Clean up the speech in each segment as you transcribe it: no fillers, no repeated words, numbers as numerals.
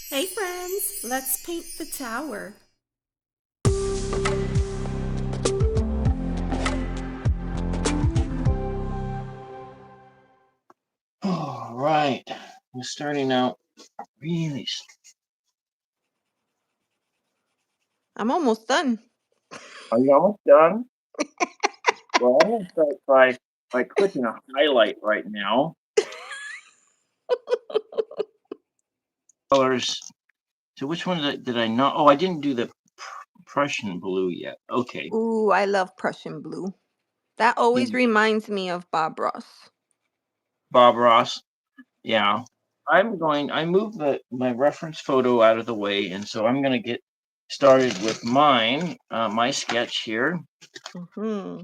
Hey friends, let's paint the tower. All right, we're starting out really. I'm almost done. Are you almost done? Well, I'm gonna start by clicking a highlight right now. Colors. So which one did I not? Oh, I didn't do the Prussian blue yet. Okay. Ooh, I love Prussian blue. That always reminds me of Bob Ross. Bob Ross. Yeah. I moved my reference photo out of the way, and so I'm gonna get started with my sketch here. Mm-hmm.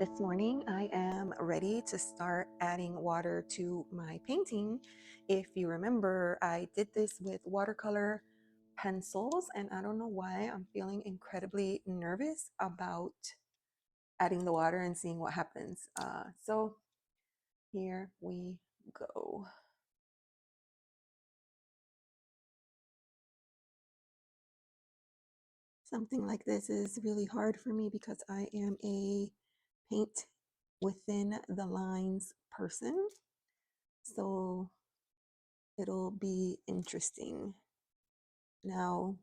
This morning I am ready to start adding water to my painting. If you remember, I did this with watercolor pencils, and I don't know why I'm feeling incredibly nervous about adding the water and seeing what happens. So here we go. Something like this is really hard for me because I am a paint within the lines person. So it'll be interesting. Now,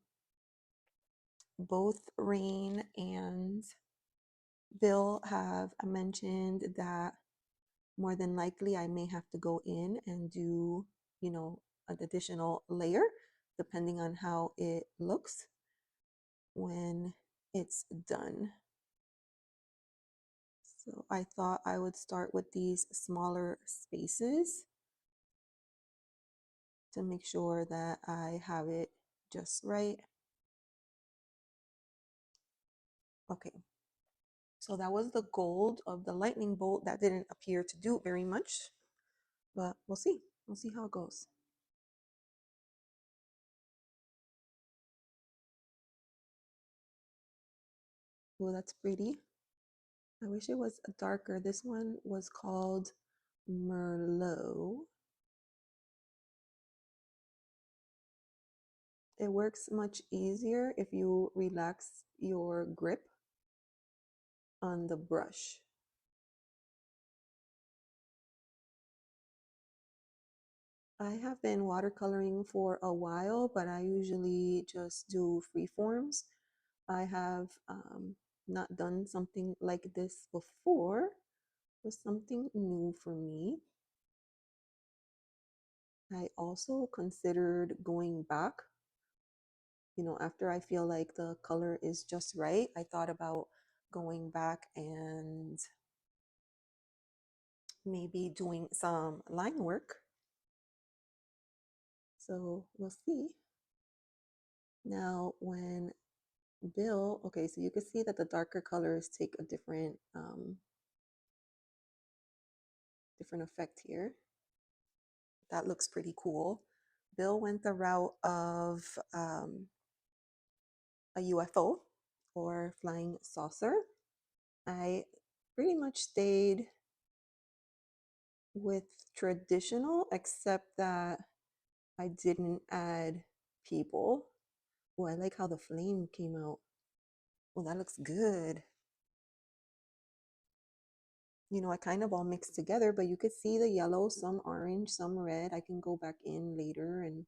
both Rain and Bill have mentioned that more than likely I may have to go in and do, an additional layer depending on how it looks when it's done. So I thought I would start with these smaller spaces to make sure that I have it just right. Okay, so that was the gold of the lightning bolt. That didn't appear to do very much, but we'll see. We'll see how it goes. Oh, that's pretty. I wish it was darker. This one was called Merlot. It works much easier if you relax your grip on the brush. I have been watercoloring for a while, but I usually just do free forms. I have not done something like this before. It was something new for me. I also considered going back. After I feel like the color is just right, I thought about going back and maybe doing some line work. So we'll see. Now, when Bill, okay, so you can see that the darker colors take a different effect here. That looks pretty cool. Bill went the route of a UFO or flying saucer. I pretty much stayed with traditional, except that I didn't add people. Oh, I like how the flame came out. Oh, that looks good. I kind of all mixed together, but you could see the yellow, some orange, some red. I can go back in later and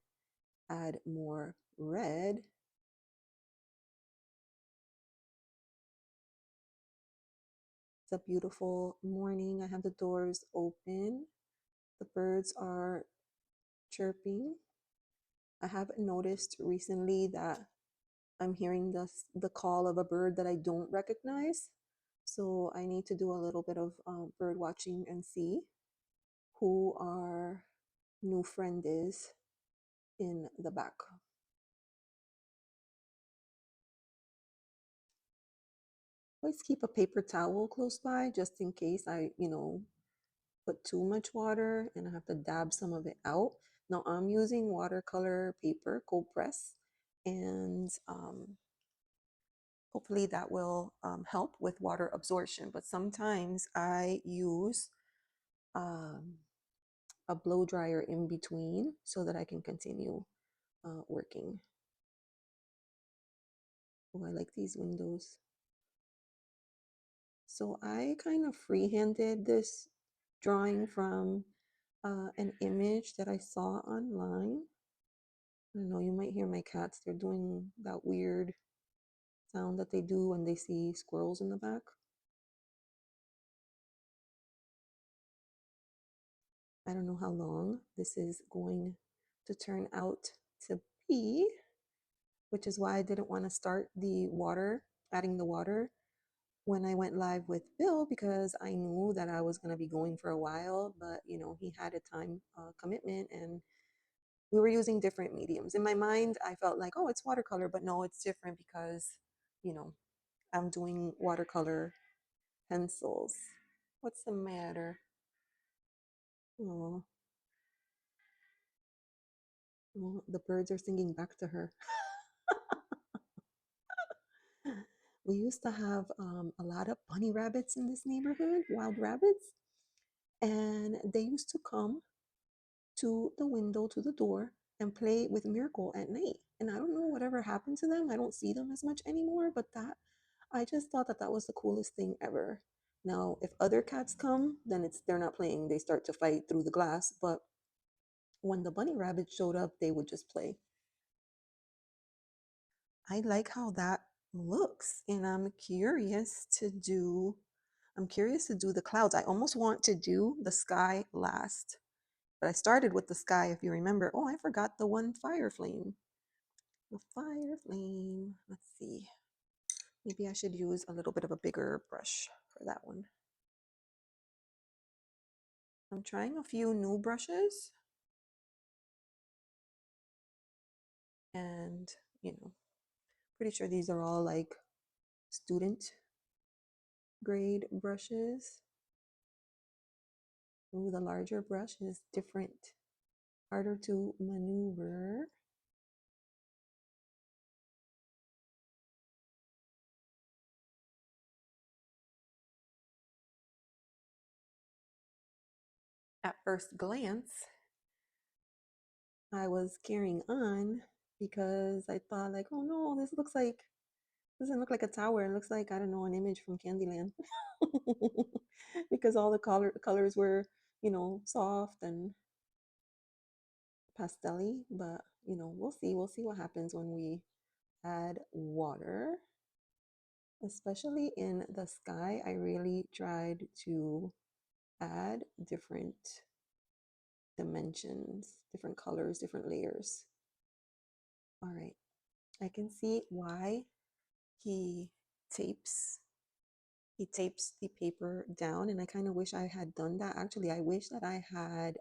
add more red. It's a beautiful morning. I have the doors open. The birds are chirping. I have noticed recently that I'm hearing the call of a bird that I don't recognize. So I need to do a little bit of bird watching and see who our new friend is in the back. Always keep a paper towel close by just in case I, put too much water and I have to dab some of it out. Now I'm using watercolor paper, cold press, and hopefully that will help with water absorption. But sometimes I use a blow dryer in between so that I can continue working. Oh, I like these windows. So I kind of freehanded this drawing from an image that I saw online. I don't know, you might hear my cats. They're doing that weird sound that they do when they see squirrels in the back. I don't know how long this is going to turn out to be, which is why I didn't want to start adding the water when I went live with Bill, because I knew that I was going to be going for a while, but he had a time commitment and we were using different mediums. In my mind, I felt like, oh, it's watercolor, but no, it's different because, I'm doing watercolor pencils. What's the matter? Oh, the birds are singing back to her. We used to have a lot of bunny rabbits in this neighborhood, wild rabbits, and they used to come to the window, to the door, and play with Miracle at night. And I don't know whatever happened to them. I don't see them as much anymore, but that I just thought that that was the coolest thing ever. Now, if other cats come, then they're not playing. They start to fight through the glass. But when the bunny rabbits showed up, they would just play. I like how that looks, and I'm curious to do the clouds. I almost want to do the sky last. But I started with the sky, if you remember. Oh, I forgot the one fire flame. The fire flame. Let's see. Maybe I should use a little bit of a bigger brush for that one. I'm trying a few new brushes. And, pretty sure these are all like student grade brushes. Ooh, the larger brush is different, harder to maneuver. At first glance, I was carrying on because I thought like, oh no, doesn't look like a tower. It looks like, I don't know, an image from Candyland. Because all the colors were, soft and pastelly, but we'll see what happens when we add water. Especially in the sky, I really tried to add different dimensions, different colors, different layers. All right, I can see why he tapes he tapes the paper down, and I kind of wish I had done that. Actually, I wish that I had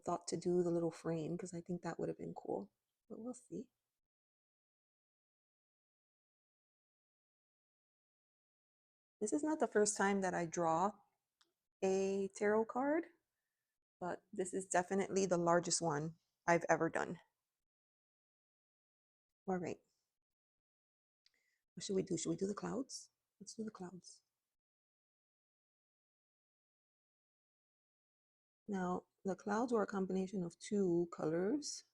thought to do the little frame, because I think that would have been cool, but we'll see. This is not the first time that I draw a tarot card, but this is definitely the largest one I've ever done. All right, what should we do? Should we do the clouds? Let's do the clouds. Now, the clouds were a combination of two colors.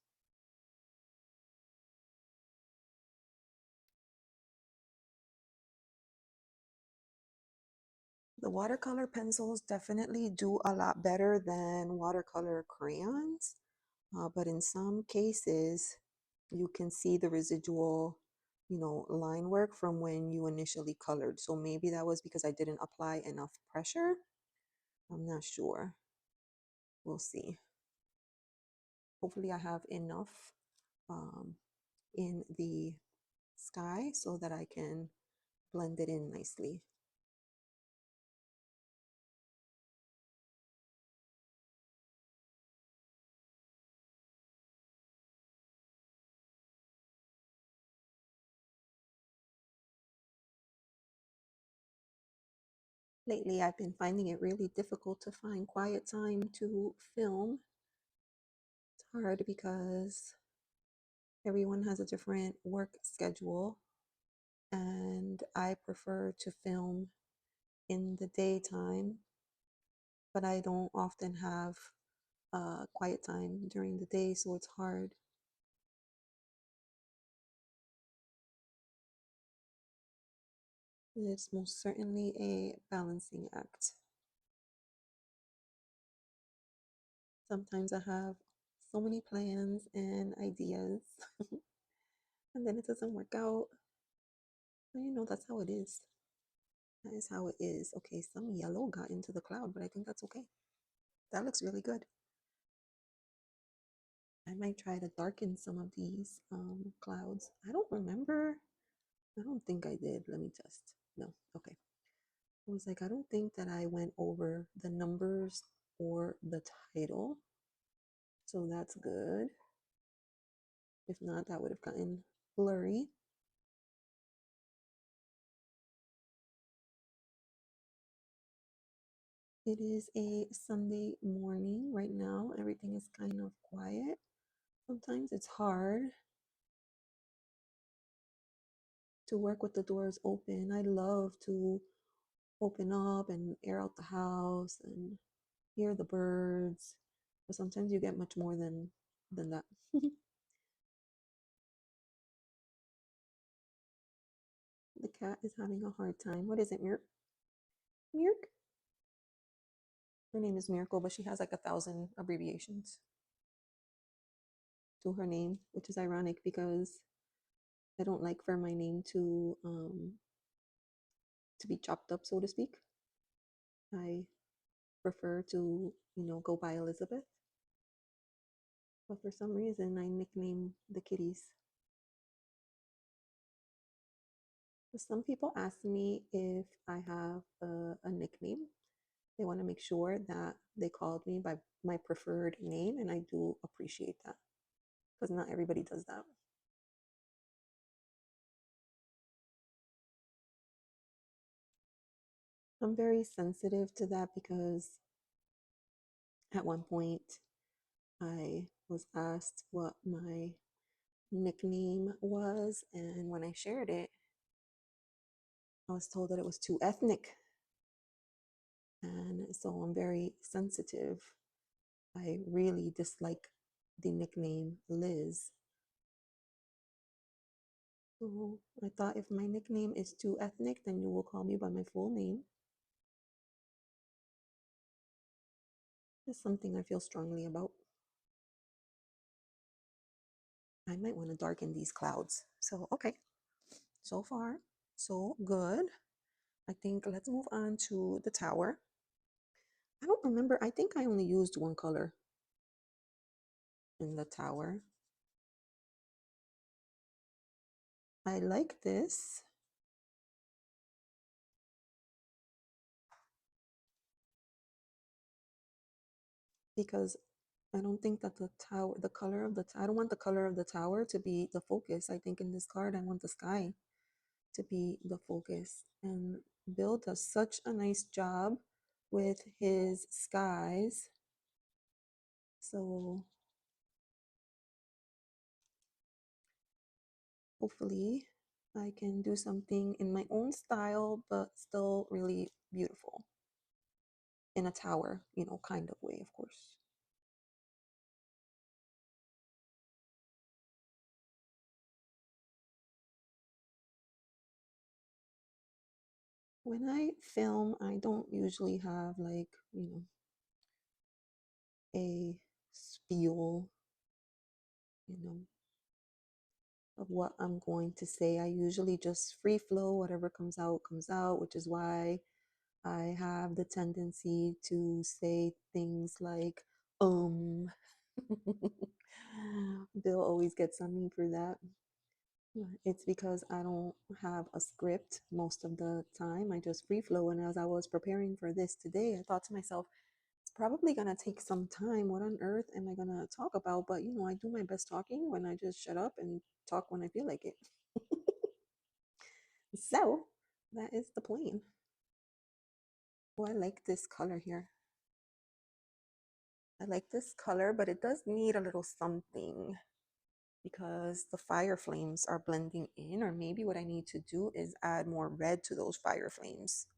The watercolor pencils definitely do a lot better than watercolor crayons, but in some cases, you can see the residual, line work from when you initially colored. So maybe that was because I didn't apply enough pressure. I'm not sure. We'll see. Hopefully I have enough in the sky so that I can blend it in nicely. Lately, I've been finding it really difficult to find quiet time to film. It's hard because everyone has a different work schedule, and I prefer to film in the daytime, but I don't often have quiet time during the day, so it's hard. It's most certainly a balancing act. Sometimes I have so many plans and ideas, and then it doesn't work out. But that's how it is. That is how it is. Okay, some yellow got into the cloud, but I think that's okay. That looks really good. I might try to darken some of these clouds. I don't remember. I don't think I did. Let me test. No, okay. I was like, I don't think that I went over the numbers or the title. So that's good. If not, that would have gotten blurry. It is a Sunday morning right now. Everything is kind of quiet. Sometimes it's hard to work with the doors open. I love to open up and air out the house and hear the birds. But sometimes you get much more than that. The cat is having a hard time. What is it, Mirk? Mirk? Her name is Miracle, but she has like 1,000 abbreviations to her name, which is ironic because I don't like for my name to be chopped up, so to speak. I prefer to, go by Elizabeth. But for some reason, I nickname the kitties. Some people ask me if I have a nickname. They want to make sure that they called me by my preferred name, and I do appreciate that because not everybody does that. I'm very sensitive to that because at one point I was asked what my nickname was, and when I shared it, I was told that it was too ethnic. And so I'm very sensitive. I really dislike the nickname Liz. So I thought if my nickname is too ethnic, then you will call me by my full name. It's something I feel strongly about. I might want to darken these clouds. So, okay. So far, so good. I think let's move on to the tower. I don't remember. I think I only used one color in the tower. I like this because I don't think that the tower, the color of the, I don't want the color of the tower to be the focus. I think in this card, I want the sky to be the focus. And Bill does such a nice job with his skies. So hopefully I can do something in my own style, but still really beautiful in a tower, kind of way, of course. When I film, I don't usually have like, a spiel, you know, of what I'm going to say. I usually just free flow, whatever comes out, which is why I have the tendency to say things like, Bill always gets on me for that. It's because I don't have a script most of the time. I just free flow. And as I was preparing for this today, I thought to myself, it's probably going to take some time. What on earth am I going to talk about? But, I do my best talking when I just shut up and talk when I feel like it. So that is the plan. Oh, I like this color here. I like this color, but it does need a little something because the fire flames are blending in, or maybe what I need to do is add more red to those fire flames.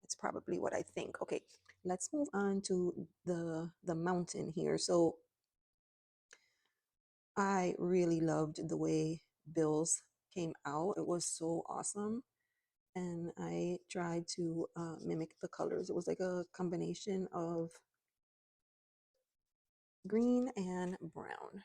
That's probably what I think. Okay, let's move on to the mountain here. So I really loved the way Bill's came out. It was so awesome. And I tried to mimic the colors. It was like a combination of green and brown.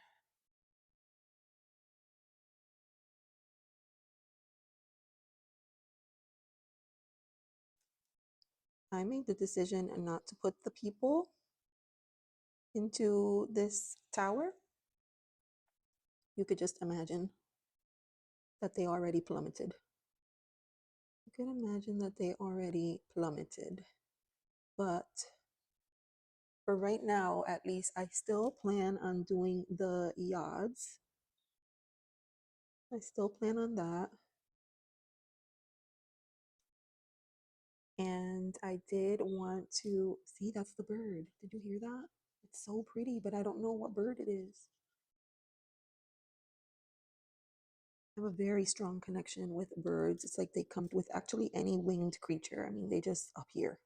I made the decision not to put the people into this tower. You could just imagine that they already plummeted. You can imagine that they already plummeted. But for right now, at least, I still plan on doing the yachts. I still plan on that. And I did want to see, that's the bird. Did you hear that? It's so pretty, but I don't know what bird it is. I have a very strong connection with birds. It's like they come with actually any winged creature. I mean, they just appear.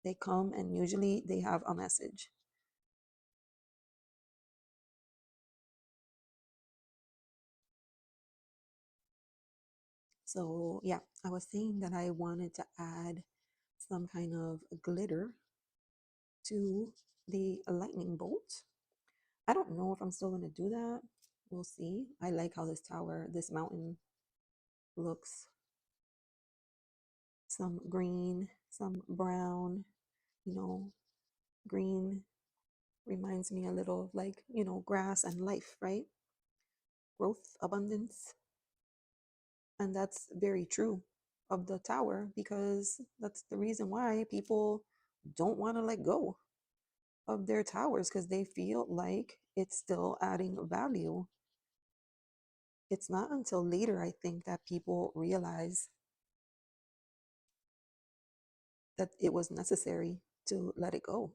They come and usually they have a message. So, yeah, I was saying that I wanted to add some kind of glitter to the lightning bolt. I don't know if I'm still going to do that. We'll see. I like how this tower, this mountain looks. Some green, some brown, you know, green reminds me a little of like, grass and life, right? Growth, abundance. And that's very true of the tower because that's the reason why people don't want to let go of their towers because they feel like it's still adding value. It's not until later, I think, that people realize that it was necessary to let it go.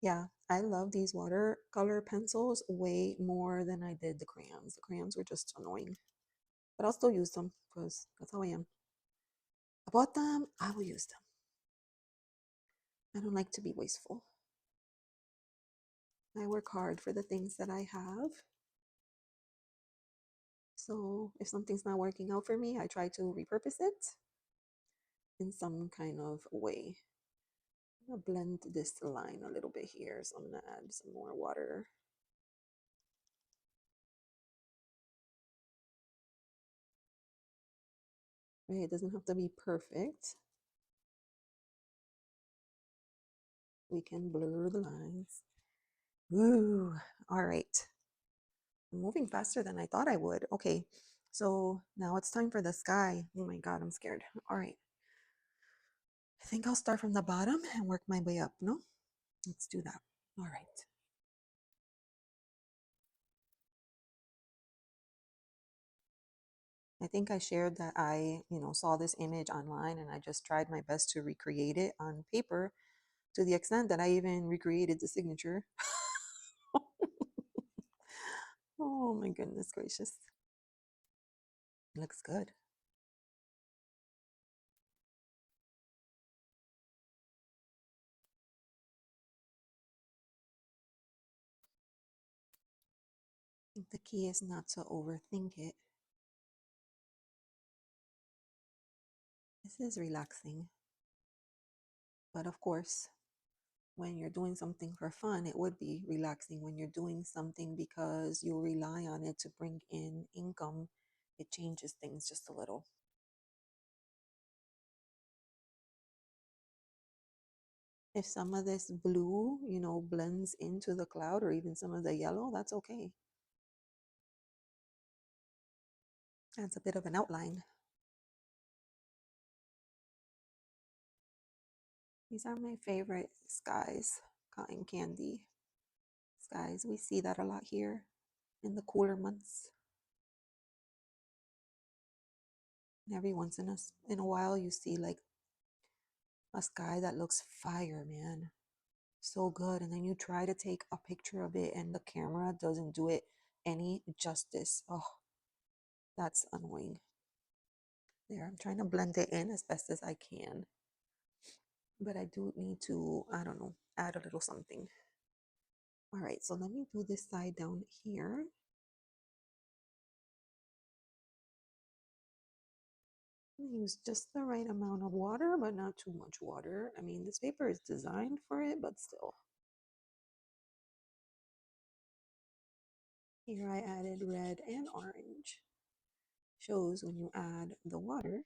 Yeah, I love these watercolor pencils way more than I did the crayons. The crayons were just annoying, but I'll still use them because that's how I am. I bought them, I will use them. I don't like to be wasteful. I work hard for the things that I have. So if something's not working out for me, I try to repurpose it in some kind of way. I'm gonna blend this line a little bit here, so I'm gonna add some more water. Right, it doesn't have to be perfect. We can blur the lines. Ooh, all right. I'm moving faster than I thought I would. Okay, so now it's time for the sky. Oh my God, I'm scared. All right. I think I'll start from the bottom and work my way up, no? Let's do that. All right. I think I shared that I, saw this image online and I just tried my best to recreate it on paper to the extent that I even recreated the signature. Oh my goodness gracious. Looks good. I think the key is not to overthink it. This is relaxing. But of course, when you're doing something for fun, it would be relaxing. When you're doing something because you rely on it to bring in income, it changes things just a little. If some of this blue, blends into the cloud or even some of the yellow, that's okay. Adds a bit of an outline. These are my favorite skies, cotton candy skies. We see that a lot here in the cooler months. And every once in a while, you see like a sky that looks fire, man. So good. And then you try to take a picture of it and the camera doesn't do it any justice. Oh, that's annoying. There, I'm trying to blend it in as best as I can. But I do need to, I don't know, add a little something. All right, so let me do this side down here. Use just the right amount of water, but not too much water. I mean, this paper is designed for it, but still. Here I added red and orange. Shows when you add the water.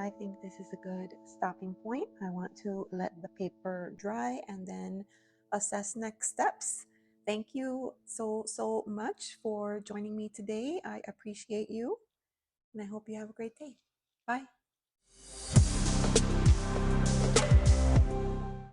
I think this is a good stopping point. I want to let the paper dry and then assess next steps. Thank you so much for joining me today. I appreciate you, and I hope you have a great day. Bye.